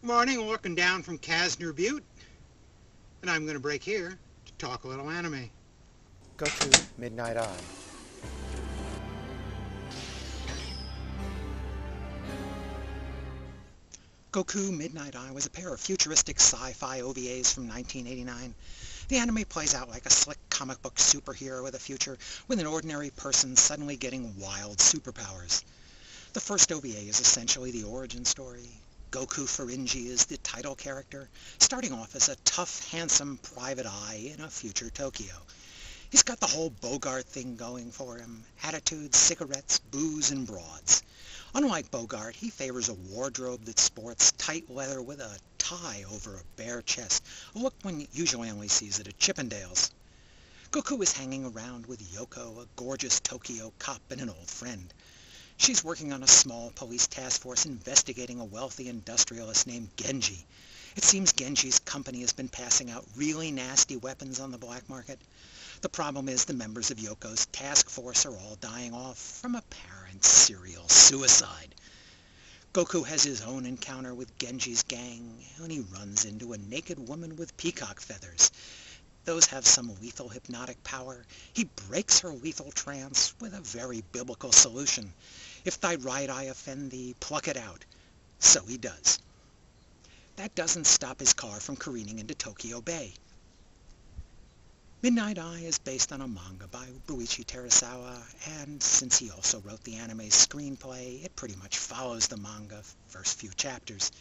Morning, walking down from Kasner, Butte, and I'm going to break here to talk a little anime. Goku Midnight Eye. Goku Midnight Eye was a pair of futuristic sci-fi OVAs from 1989. The anime plays out like a slick comic book superhero of the future, with an ordinary person suddenly getting wild superpowers. The first OVA is essentially the origin story. Goku Furinji is the title character, starting off as a tough, handsome private eye in a future Tokyo. He's got the whole Bogart thing going for him: attitude, cigarettes, booze, and broads. Unlike Bogart, he favors a wardrobe that sports tight leather with a tie over a bare chest, a look one usually only sees at a Chippendales. Goku is hanging around with Yoko, a gorgeous Tokyo cop and an old friend. She's working on a small police task force investigating a wealthy industrialist named Genji. It seems Genji's company has been passing out really nasty weapons on the black market. The problem is the members of Yoko's task force are all dying off from apparent serial suicide. Goku has his own encounter with Genji's gang when he runs into a naked woman with peacock feathers. Those have some lethal hypnotic power. He breaks her lethal trance with a very biblical solution. If thy right eye offend thee, pluck it out. So he does. That doesn't stop his car from careening into Tokyo Bay. Midnight Eye is based on a manga by Buichi Terusawa, and since he also wrote the anime's screenplay, it pretty much follows the manga first few chapters.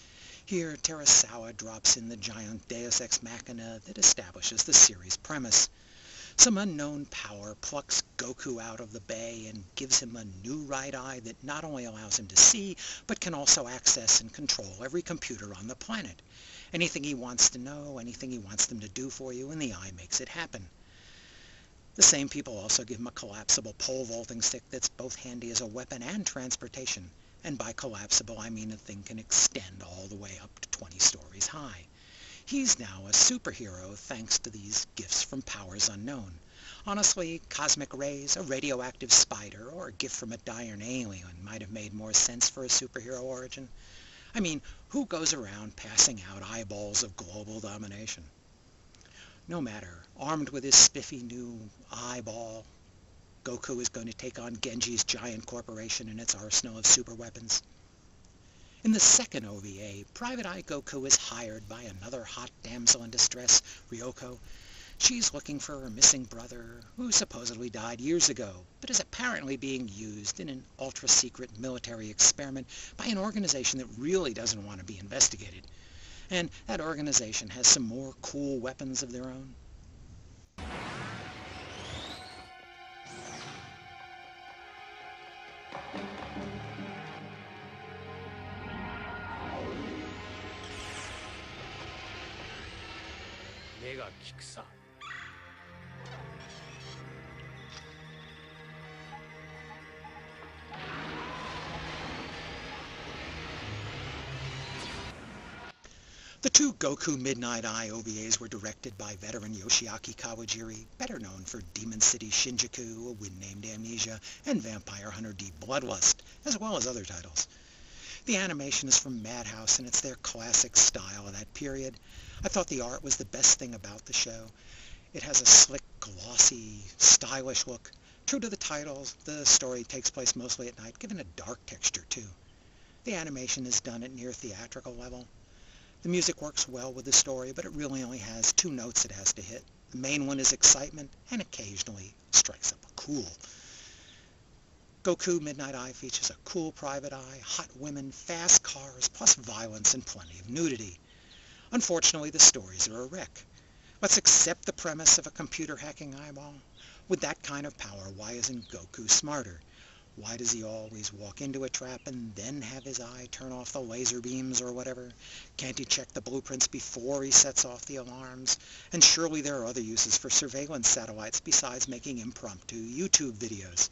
Here, Terusawa drops in the giant deus ex machina that establishes the series' premise. Some unknown power plucks Goku out of the bay and gives him a new right eye that not only allows him to see, but can also access and control every computer on the planet. Anything he wants to know, anything he wants them to do for you, and the eye makes it happen. The same people also give him a collapsible pole vaulting stick that's both handy as a weapon and transportation. And by collapsible, I mean the thing can extend all the way up to 20 stories high. He's now a superhero thanks to these gifts from powers unknown. Honestly, cosmic rays, a radioactive spider, or a gift from a dying alien might have made more sense for a superhero origin. I mean, who goes around passing out eyeballs of global domination? No matter, armed with his spiffy new eyeball, Goku is going to take on Genji's giant corporation and its arsenal of super weapons. In the second OVA, Private Eye Goku is hired by another hot damsel in distress, Ryoko. She's looking for her missing brother, who supposedly died years ago, but is apparently being used in an ultra-secret military experiment by an organization that really doesn't want to be investigated. And that organization has some more cool weapons of their own. The two Goku Midnight Eye OVAs were directed by veteran Yoshiaki Kawajiri, better known for Demon City Shinjuku, A Wind Named Amnesia, and Vampire Hunter D Bloodlust, as well as other titles. The animation is from Madhouse, and it's their classic style of that period. I thought the art was the best thing about the show. It has a slick, glossy, stylish look. True to the title, the story takes place mostly at night, given a dark texture too. The animation is done at near theatrical level. The music works well with the story, but it really only has two notes it has to hit. The main one is excitement, and occasionally strikes up a cool. Goku Midnight Eye features a cool private eye, hot women, fast cars, plus violence and plenty of nudity. Unfortunately, the stories are a wreck. Let's accept the premise of a computer hacking eyeball. With that kind of power, why isn't Goku smarter? Why does he always walk into a trap and then have his eye turn off the laser beams or whatever? Can't he check the blueprints before he sets off the alarms? And surely there are other uses for surveillance satellites besides making impromptu YouTube videos.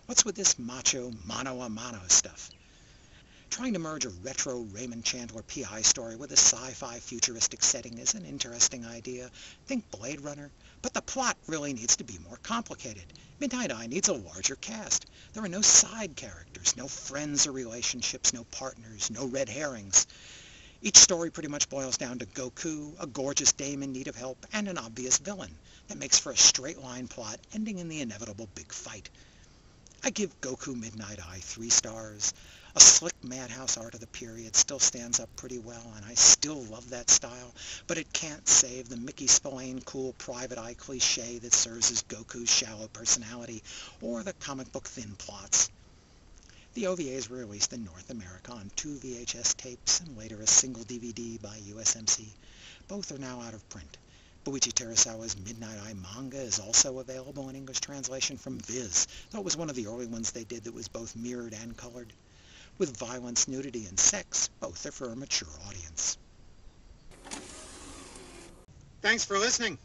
What's with this macho mano-a-mano stuff? Trying to merge a retro Raymond Chandler PI story with a sci-fi futuristic setting is an interesting idea. Think Blade Runner. But the plot really needs to be more complicated. Midnight Eye needs a larger cast. There are no side characters, no friends or relationships, no partners, no red herrings. Each story pretty much boils down to Goku, a gorgeous dame in need of help, and an obvious villain that makes for a straight-line plot ending in the inevitable big fight. I give Goku Midnight Eye 3 stars. A slick madhouse art of the period still stands up pretty well, and I still love that style, but it can't save the Mickey Spillane cool private eye cliché that serves as Goku's shallow personality, or the comic book thin plots. The OVAs were released in North America on 2 VHS tapes and later a single DVD by USMC. Both are now out of print. Buichi Terusawa's Midnight Eye manga is also available in English translation from Viz, though it was one of the early ones they did that was both mirrored and colored. With violence, nudity, and sex, both are for a mature audience. Thanks for listening.